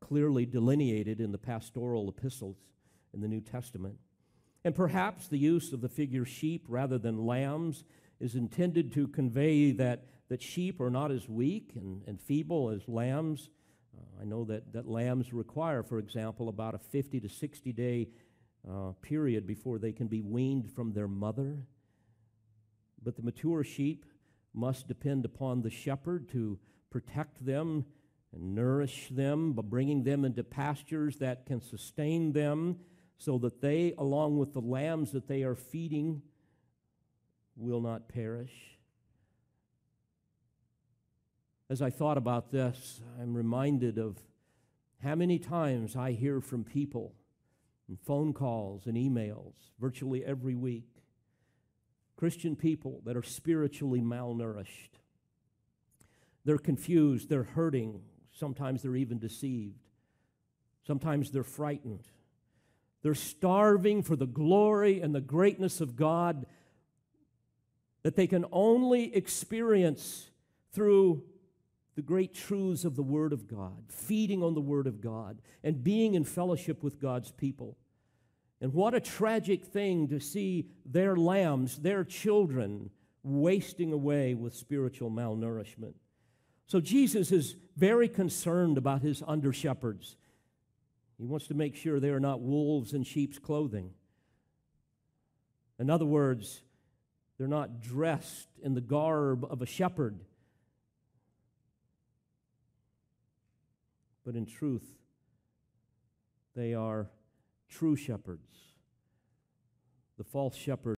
clearly delineated in the pastoral epistles in the New Testament. And perhaps the use of the figure sheep rather than lambs is intended to convey that sheep are not as weak and feeble as lambs. I know that lambs require, for example, about a 50 to 60 day period before they can be weaned from their mother. But the mature sheep must depend upon the shepherd to protect them and nourish them by bringing them into pastures that can sustain them so that they, along with the lambs that they are feeding, will not perish. As I thought about this, I'm reminded of how many times I hear from people in phone calls and emails virtually every week, Christian people that are spiritually malnourished. They're confused, they're hurting, sometimes they're even deceived. Sometimes they're frightened. They're starving for the glory and the greatness of God that they can only experience through the great truths of the Word of God, feeding on the Word of God, and being in fellowship with God's people. And what a tragic thing to see their lambs, their children, wasting away with spiritual malnourishment. So Jesus is very concerned about his under-shepherds. He wants to make sure they are not wolves in sheep's clothing. In other words, they're not dressed in the garb of a shepherd, but in truth, they are true shepherds. The false shepherd